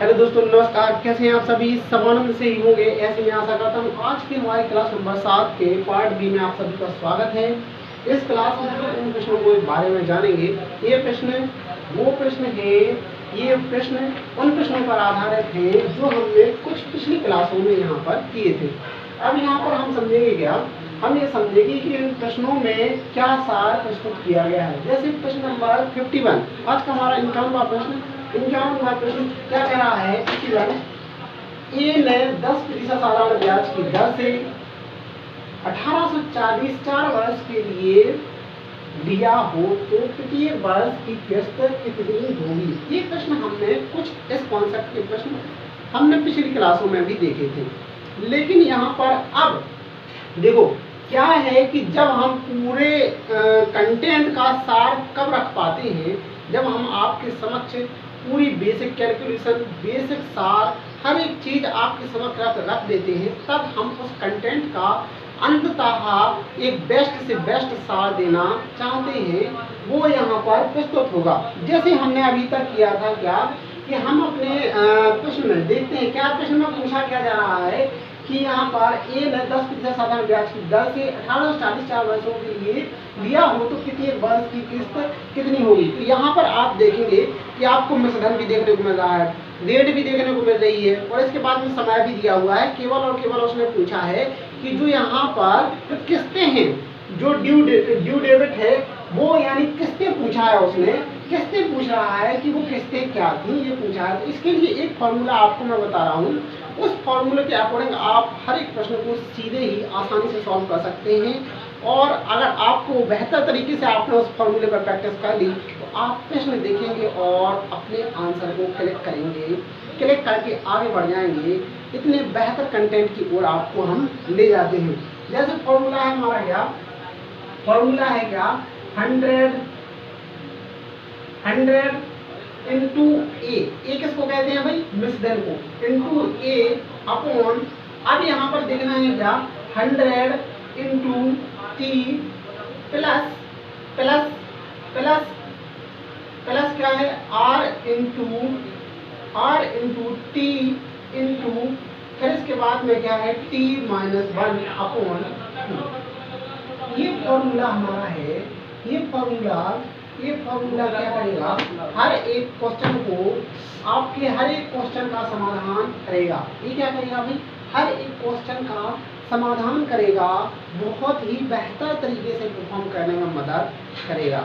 Hello दोस्तों, नमस्कार। कैसे हैं आप सभी? सब आनंद से ही होंगे, ऐसे मैं आशा करता हूँ। आज की हमारी क्लास नंबर 7 के पार्ट बी में आप सभी का स्वागत है। इस क्लास में हम इन प्रश्नों के बारे में जानेंगे। ये प्रश्न वो प्रश्न है, ये प्रश्न उन प्रश्नों पर आधारित है जो हमने कुछ पिछली क्लासों में यहाँ पर किए थे। अब यहाँ पर हम समझेंगे क्या? हम ये समझेंगे कि इन प्रश्नों में क्या सार प्रस्तुत किया गया है। जैसे प्रश्न नंबर 51, आज का हमारा 51वां प्रश्न। 51वां प्रश्न क्या कह रहा है? ए ने 10% साधारण ब्याज की दर से 1840 4 वर्ष के लिए लिया हो तो प्रत्येक वर्ष की किस्त कितनी होगी? ये प्रश्न हमने कुछ इस कॉन्सेप्ट के प्रश्न हमने पिछली क्लासों में भी देखे थे, लेकिन यहाँ पर अब देखो क्या है कि जब हम पूरे कंटेंट का सार कब रख पाते हैं, जब हम आपके समक्ष पूरी बेसिक कैलकुलेशन, बेसिक सार, हर एक चीज आपके समक्ष रख देते हैं, तब हम उस कंटेंट का अंततः एक बेस्ट से बेस्ट सार देना चाहते हैं, वो यहाँ पर प्रस्तुत होगा। जैसे हमने अभी तक किया था क्या कि हम अपने प्रश्न में देखते हैं क्या प्रश्न में पूछा क्या जा रहा है कि यहाँ पर ए ने 10% साधारण ब्याज की दर से 1840 4 वर्षों के लिए लिया हो तो प्रत्येक वर्ष की किस्त कितनी होगी? तो यहाँ पर आप देखेंगे कि आपको मिश्रधन भी देखने को मिल रहा है, रेट भी देखने को मिल रही है, और इसके बाद में समय भी दिया हुआ है। केवल और केवल उसने पूछा है कि जो यहाँ पर जो किस्तें हैं, जो ड्यू डेबिट है, वो यानी किस्तें पूछा है उसने, किस्तें पूछ रहा है कि वो किस्तें क्या थी, ये पूछा है। तो इसके लिए एक फॉर्मूला आपको मैं बता रहा हूँ, उस फॉर्मूले के अकॉर्डिंग आप हर एक प्रश्न को सीधे ही आसानी से सॉल्व कर सकते हैं। और अगर आपको बेहतर तरीके से आपने उस फॉर्मूले पर प्रैक्टिस कर ली तो आप प्रश्न देखेंगे और अपने आंसर को क्लिक करेंगे, क्लिक करके आगे बढ़ जाएंगे। इतने बेहतर कंटेंट की ओर आपको हम ले जाते हैं। जैसे फॉर्मूला है हमारा क्या? फॉर्मूला है क्या? 100 इंटू ए किसको कहते हैं भाई? मिश्रधन को। इंटू ए अपॉन, अब यहाँ पर देखना है क्या? 100 into T plus plus plus plus क्या है? आर इंटू टी इंटू, फिर इसके बाद में क्या है? T minus 1 upon 2। ये फॉर्मूला हमारा है। ये फॉर्मूला क्या करेगा? हर एक क्वेश्चन को, आपके हर एक क्वेश्चन का समाधान करेगा। ये क्या करेगा भाई? हर एक क्वेश्चन का समाधान करेगा, बहुत ही बेहतर तरीके से परफॉर्म करने में मदद करेगा।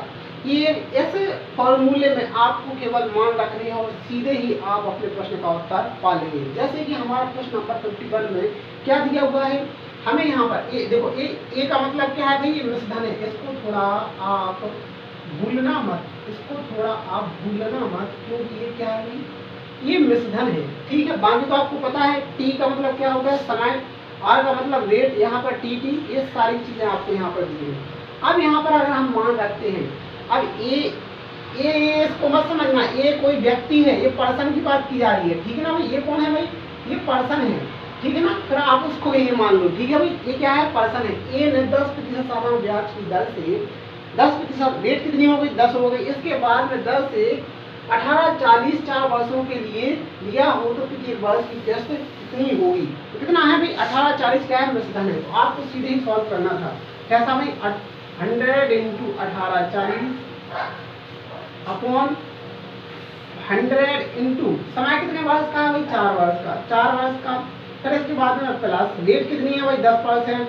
ये इस फॉर्मूले में आपको केवल मान रखने हैं और सीधे ही आप अपने प्रश्न का उत्तर पा लेंगे। जैसे कि हमारा प्रश्न नंबर 51 में क्या दिया हुआ है हमें यहाँ पर? ए देखो, ए का मतलब क्या है भाई? ये मिश्रधन है। इसको थोड़ा आप भूलना मत, क्योंकि ये क्या है? ये मिश्रधन है, ठीक है। बाकी तो आपको पता है टी का मतलब क्या होगा? समय, आर का मतलब रेट, यहाँ पर टी, ये सारी चीजें आपको यहाँ पर दी हैं। अब यहाँ पर अगर हम मान रखते हैं, अब ए इसको मत समझना, ये कोई व्यक्ति है, ये पर्सन की बात की जा रही है, ठीक है ना भाई? ये कौन है भाई? ये पर्सन है, ठीक है ना? फिर आप उसको ये मान लो, ठीक है भाई? ये क्या है? पर्सन है। ए ने 10% साधारण ब्याज की दर से 10%, रेट कितनी हो गई? 10 हो गई। इसके बाद में 10 से 1840 4 वर्षों के लिए लिया हो तो प्रत्येक वर्ष की किस्त कितनी होगी? तो कितना है भाई? 1840 क्या है? मिश्रधन है। तो आपको सीधे ही सॉल्व करना था। कैसा भाई? 100 इंटू 1840 अपॉन 100 इंटू समय कितने वर्ष का है भाई? 4 वर्ष का, 4 वर्ष का। फिर इसके बाद में प्लस रेट कितनी है भाई? 10%।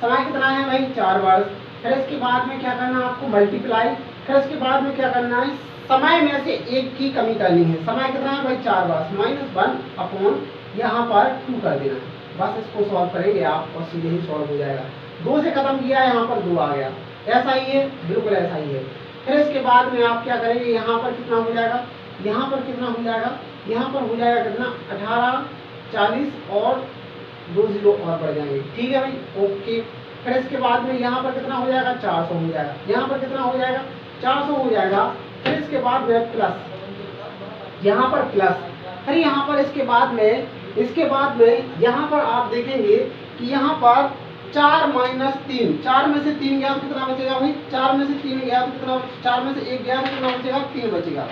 समय कितना है भाई? 4 वर्ष। फिर इसके बाद में क्या करना है आपको? मल्टीप्लाई। फिर इसके बाद में क्या करना है? समय में से एक की कमी करनी है। समय कितना है भाई? 4 वर्ष। -1 अपॉन यहाँ पर 2 कर देना। बस इसको सॉल्व करेंगे आप और सीधे ही सॉल्व हो जाएगा। 2 से खत्म किया, यहाँ पर 2 आ गया। ऐसा ही है, बिल्कुल ऐसा ही है। फिर इसके बाद में आप क्या करेंगे? यहाँ पर कितना हो जाएगा? यहाँ पर कितना हो जाएगा? यहाँ पर हो जाएगा कितना? 1840 और 2 0 और बढ़ जाएंगे, ठीक है भाई? ओके। फिर इसके बाद में यहाँ पर कितना हो जाएगा? 400 हो जाएगा। यहाँ पर कितना हो जाएगा? 400 हो जाएगा। फिर इसके बाद में प्लस, यहाँ पर प्लस, फिर यहाँ पर इसके बाद में यहाँ पर आप देखेंगे कि यहाँ पर 4 माइनस 3, 4 में से 3 गया तो कितना बचेगा भाई? 4 में से 3 गया तो कितना? 4 में से 1 गया तो कितना बचेगा? 3 बचेगा।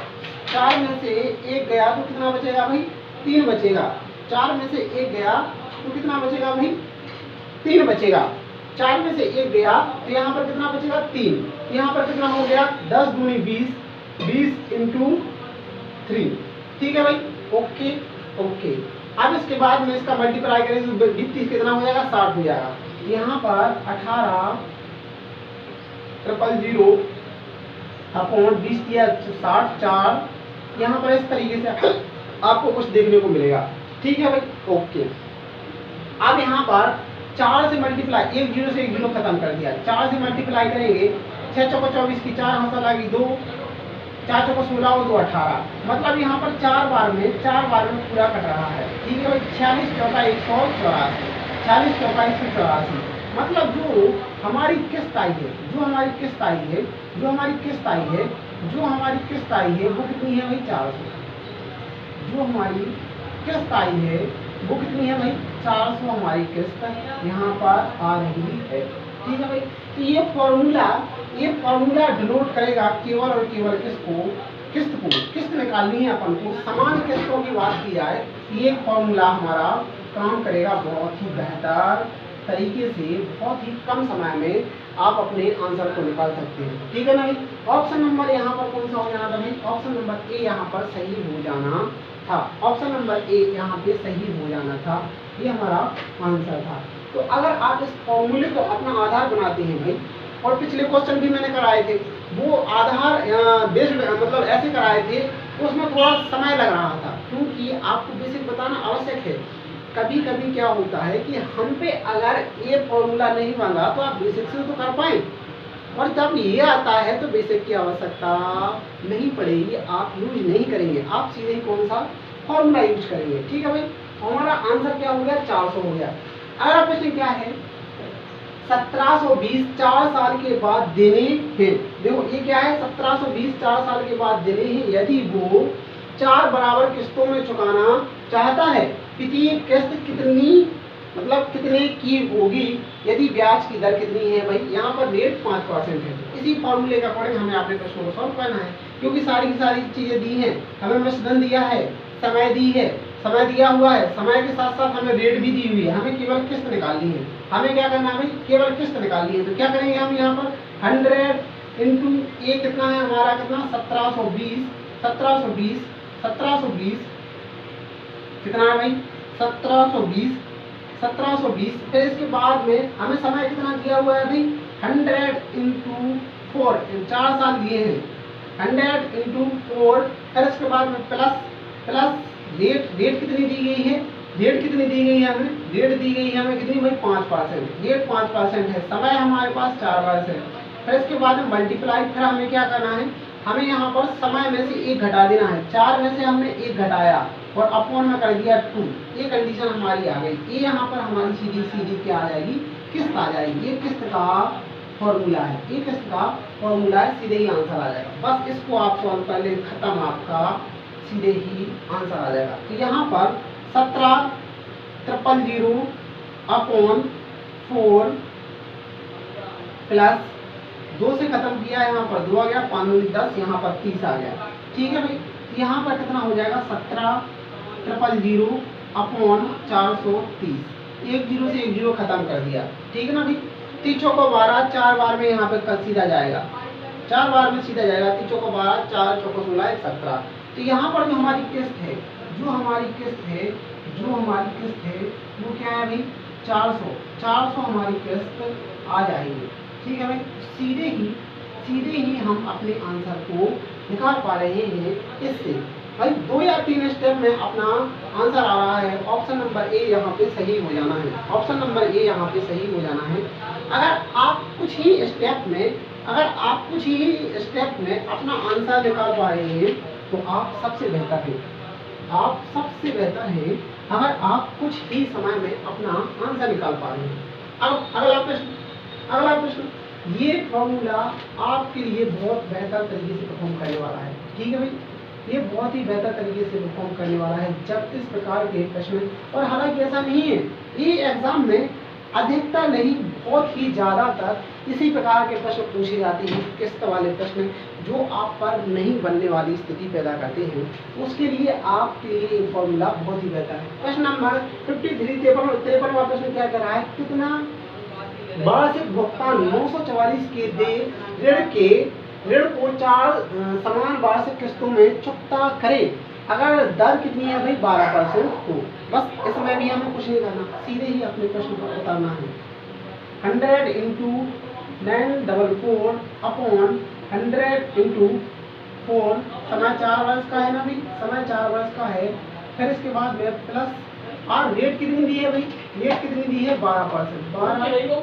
4 में से 1 गया तो कितना बचेगा भाई? 3 बचेगा। 4 में से 1 गया तो कितना बचेगा भाई? 3 बचेगा। 4 में से 1 गया तो यहाँ पर कितना बचेगा? 3। यहाँ पर कितना हो गया? 10 दूनी 20, 20 इंटू 3। ठीक है भाई, ओके ओके। अब इसके बाद में इसका मल्टीप्लाई करेंगे तो 30 कितना हो जाएगा? 60 हो जाएगा। यहाँ पर 18,000 अपॉन 20 किया 60, 4। यहाँ पर इस तरीके से आपको कुछ देखने को मिलेगा। ठीक है भाई, ओके। अब यहाँ पर 4 से मल्टीप्लाई, 1 0 से 1 0 खत्म कर दिया। 4 से मल्टीप्लाई करेंगे, 6 चौको 24 की 4 हाथ लगी 2, 4 चौको 16 और 2 18। मतलब यहाँ पर 4 बार में पूरा कट रहा है। ठीक है भाई, 46 चौका 184, 46 चौका 184। मतलब जो हमारी किस्त आई है, जो हमारी किस्त आई है वो कितनी है भाई? 400। जो हमारी किस्त आई है वो कितनी है भाई? 400 हमारी किस्त यहाँ पर आ रही है। ठीक है भाई, तो ये फॉर्मूला डिनोट करेगा केवल और केवल किस्त निकालनी है अपन को। समान किस्तों की बात की जाए, ये फॉर्मूला हमारा काम करेगा बहुत ही बेहतर तरीके से। बहुत ही कम समय में आप अपने आंसर को निकाल सकते हैं। ठीक है ना भाई। ऑप्शन नंबर यहाँ पर कौन सा हो जाना था भाई? ऑप्शन नंबर ए यहाँ पर सही हो जाना था। ऑप्शन नंबर ए यहाँ पे सही हो जाना था, ये हमारा आंसर था। तो अगर आप इस फॉर्मूले को अपना आधार बनाते हैं भाई, और पिछले क्वेश्चन भी मैंने कराए थे, वो आधार बेस्ड मतलब ऐसे कराए थे, तो उसमें थोड़ा समय लग रहा था, क्योंकि आपको बेसिक बताना आवश्यक है। कभी कभी क्या होता है कि हम पे अगर ये फॉर्मूला नहीं बना तो आप बेसिक से तो कर पाए, और जब ये आता है तो बेसिक की आवश्यकता नहीं पड़ेगी, आप यूज नहीं करेंगे, आप सीधे ही कौन सा फॉर्मूला यूज करेंगे। ठीक है भाई, हमारा आंसर क्या हो गया? 400 हो गया। अगला प्रश्न क्या है? 1720 4 साल के बाद देने हैं। देखो ये क्या है? 1720 4 साल के बाद देने हैं। यदि वो 4 बराबर किस्तों में चुकाना चाहता है, कितनी किस्त कितने की होगी यदि ब्याज की दर कितनी है भाई? यहाँ पर रेट 5% है। इसी फॉर्मूले के अकॉर्डिंग हमें अपने प्रश्नों को सॉल्व करना है, क्योंकि सारी की सारी चीजें दी हैं। हमें मिश्रण दिया है, समय दिया हुआ है, समय के साथ साथ हमें रेट भी दी हुई है। हमें केवल किस्त निकालनी है। हमें क्या करना है भाई? केवल किस्त निकालनी है। तो क्या करेंगे हम यहाँ पर? 100 इंटू ए कितना है हमारा? कितना? 1720 कितना है भाई? 1720। फिर इसके बाद में हमें समय कितना दिया हुआ है भाई? 100 इंटू 4, 4 साल दिए हैं। 100 इंटू 4, फिर इसके बाद में प्लस डेट कितनी दी गई है? डेट कितनी दी गई है हमें? डेट दी गई है हमें कितनी भाई? 5%। डेट 5% है, समय हमारे पास 4 वर्ष है। फिर इसके बाद में मल्टीप्लाई, फिर हमें क्या करना है? हमें यहाँ पर समय में से 1 घटा देना है। 4 में से हमने 1 घटाया और अपॉन में कर दिया 2। ये कंडीशन हमारी आ गई। ये यहाँ पर हमारी सीधी क्या आ जाएगी? किस्त आ जाएगी। ये किस्त का फॉर्मूला है, सीधे ही आंसर आ जाएगा। बस इसको आप सॉल्व कर ले, खत्म, आपका सीधे ही आंसर आ जाएगा। तो यहाँ पर 17,000 अपॉन 4 प्लस 2 से खत्म किया, यहाँ पर 2 आ गया, 5 दूनी 10, यहाँ पर 30 आ गया। ठीक है भाई, यहाँ पर कितना हो जाएगा? 17,000 अपॉन 430। 1 0 से 1 0 खत्म कर दिया। ठीक है ना भाई। 3 चौको 12, 4 बार में यहाँ पे सीधा जाएगा, 4 बार में सीधा जाएगा। 3 चौको 12, 4 चौको 16, 17। तो यहाँ पर जो हमारी किस्त है, वो क्या है भाई? 400 हमारी किस्त आ जाएगी। ठीक है भाई, सीधे ही हम अपने आंसर को निकाल पा रहे हैं इससे। भाई 2 या 3 स्टेप में अपना आंसर आ रहा है। ऑप्शन नंबर ए यहाँ पे सही हो जाना है। अगर आप कुछ ही स्टेप में अपना आंसर निकाल पा रहे हैं तो आप सबसे बेहतर हैं। अगर आप कुछ ही समय में अपना आंसर निकाल पा रहे हैं। अब अगला प्रश्न, ये फॉर्मूला आपके लिए बहुत बेहतर तरीके से परफॉर्म करने वाला है। ठीक है भाई, ये बहुत ही बेहतर तरीके से परफॉर्म करने वाला है जब इस प्रकार के प्रश्न। और हालांकि ऐसा नहीं है, ये एग्जाम में अधिकतर नहीं, बहुत ही ज़्यादातर इसी प्रकार के प्रश्न पूछे जाते हैं, किस्त वाले प्रश्न जो आप पर नहीं बनने वाली स्थिति पैदा करते हैं। उसके लिए आपके लिए फॉर्मूला बहुत ही बेहतर है। प्रश्न नंबर 53 53वां प्रश्न क्या कर रहा है, कितना वार्षिक भुगतान 944 के दे ऋण को 4 समान वार्षिक किस्तों में चुकता करें अगर दर कितनी है भाई 12% हो। बस इसमें भी हमें कुछ नहीं करना, सीधे ही अपने प्रश्न को उतारना है। 100 इंटू 944 अपॉन 100 इंटू 4, समय 4 वर्ष का है ना भाई, समय 4 वर्ष का है। फिर इसके बाद में प्लस और रेट कितनी दी है भाई, रेट कितनी दी है 12%। 12 इंटू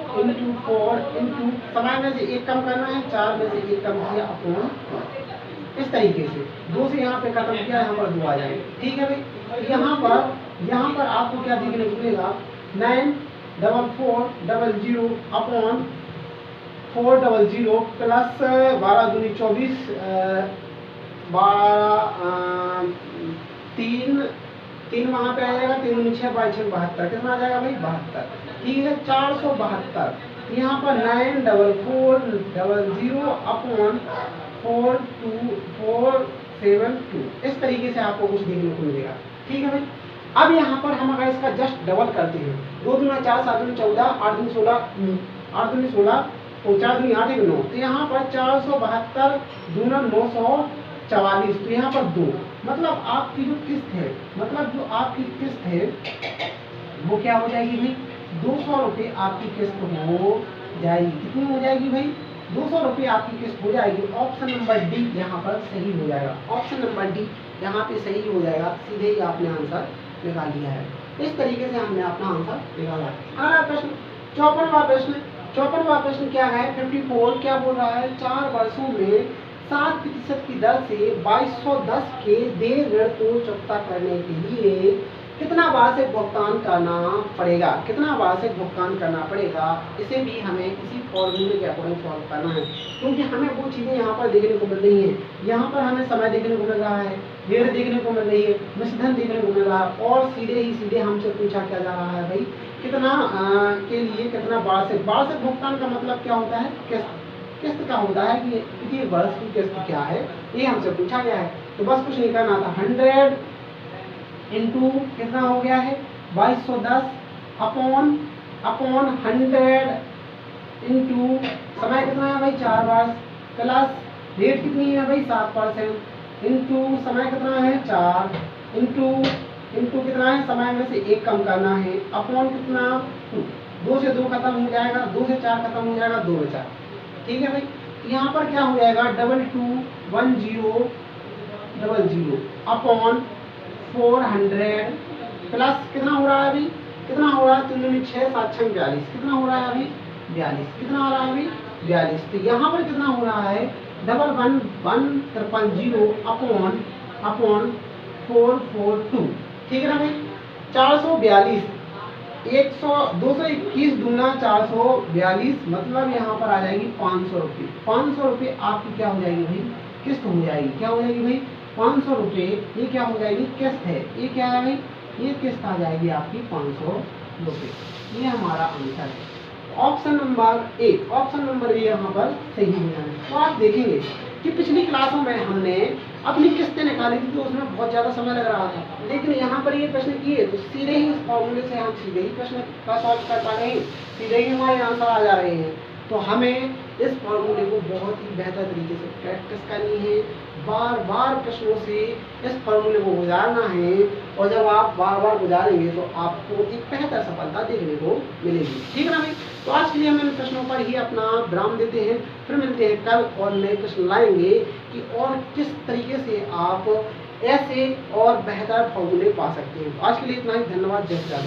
4 इंटू समय में से एक कम करना है, 4 में से एक कम किया अपॉन, इस तरीके से 2 से यहाँ पे खत्म किया, यहाँ पर 2 आ जाएंगे। ठीक है भाई, यहाँ पर आपको क्या देखने को मिलेगा, 94400 अपॉन 400 प्लस 12 दूनी 24, 3 वहाँ पे आ जाएगा, 3 दूनी 6 बाई 6 72, कितना आ जाएगा भाई 72। ठीक है, 472 यहाँ पर 94400 अपॉन 42472, इस तरीके से आपको कुछ देखने को मिलेगा। ठीक है भाई, अब यहाँ पर हम अगर इसका जस्ट डबल करते हैं, 2 दूना 4, 7 दूनी 14, 8 दूनी 16, 8 दूनी 16 और 4 दूनी 8, 1 9, तो यहाँ पर 472 दूना 944, तो यहाँ पर 2, मतलब आपकी जो किस्त है, वो क्या हो जाएगी भाई, 200 रुपये आपकी किस्त हो जाएगी। कितनी हो जाएगी भाई, 200 रुपये आपकी किस्त हो जाएगी। ऑप्शन नंबर डी यहाँ पर सही हो जाएगा, ऑप्शन नंबर डी यहाँ पे सही हो जाएगा। सीधे ही आपने आंसर निकाल लिया है। इस तरीके से हमने अपना आंसर निकाला। अगला प्रश्न 54वां प्रश्न क्या है, 54 क्या बोल रहा है, 4 वर्षों में 7% की दर से 2210 के देय ऋण को चुकता करने के लिए कितना वार्षिक भुगतान करना पड़ेगा, इसे भी हमें इसी फॉर्मूले के अकॉर्डिंग सॉल्व करना है, क्योंकि हमें वो चीज़ें यहाँ पर देखने को मिल रही हैं। यहाँ पर हमें समय देखने को मिल रहा है, ऋण देखने को मिल रही है, मिश्रधन देखने को मिल रहा है, और सीधे हमसे पूछा क्या जा रहा है भाई, कितना के लिए कितना वार्षिक भुगतान का मतलब क्या होता है, किस्त का होता है कि ये वर्ष की किस्त क्या है, ये हमसे पूछा गया है। तो बस कुछ नहीं करना था, 100 इंटू कितना हो गया है 2210 अपॉन 100 इंटू समय कितना है भाई 4 वर्ष, प्लस रेट कितनी है भाई 7%, इंटू समय कितना है 4, इंटू कितना है, समय में से एक कम करना है, अपॉन कितना 2 से 2 खत्म हो जाएगा, 2 से 4 खत्म हो जाएगा, 2 में 4। ठीक है भाई, यहाँ पर क्या हो जाएगा 221000 अपॉन 400 प्लस कितना हो रहा है अभी, कितना हो रहा है 3 6 7 6 42, कितना हो रहा है अभी 42, कितना आ रहा है अभी 42। तो यहाँ पर कितना हो रहा है 11150 अपॉन 442। ठीक है ना भाई, 442 221 दूना 442, मतलब यहाँ पर आ जाएगी 500 रुपये। 500 रुपये आपकी क्या हो जाएगी भाई, किस्त हो जाएगी। क्या हो जाएगी भाई 500 रुपये, ये क्या हो जाएगी किस्त है, ये क्या है भाई, ये किस्त आ जाएगी आपकी 500 रुपये। ये हमारा आंसर है ऑप्शन नंबर ए यहाँ पर सही हो जाएगा। तो आप देखेंगे कि पिछली क्लासों में हमने अपनी किस्तें निकाली थी, तो उसमें बहुत ज़्यादा समय लग रहा था, लेकिन यहाँ पर ये प्रश्न किए तो सीधे ही इस फॉर्मूले से हम सीधे ही प्रश्न का सॉल्व कर पा रहे हैं, सीधे ही हमारे आंसर आ जा रहे हैं। तो हमें इस फॉर्मूले को बहुत ही बेहतर तरीके से प्रैक्टिस करनी है, बार प्रश्नों से इस फॉर्मूले को गुजारना है, और जब आप बार गुजारेंगे तो आपको एक बेहतर सफलता देखने को मिलेगी। ठीक है ना भाई, तो आज के लिए हम इन प्रश्नों पर ही अपना विराम देते हैं, फिर मिलते हैं कल और नए प्रश्न लाएंगे कि और किस तरीके से आप ऐसे और बेहतर फॉर्मूले पा सकते हैं। आज के लिए इतना ही, धन्यवाद, जय श्री राम।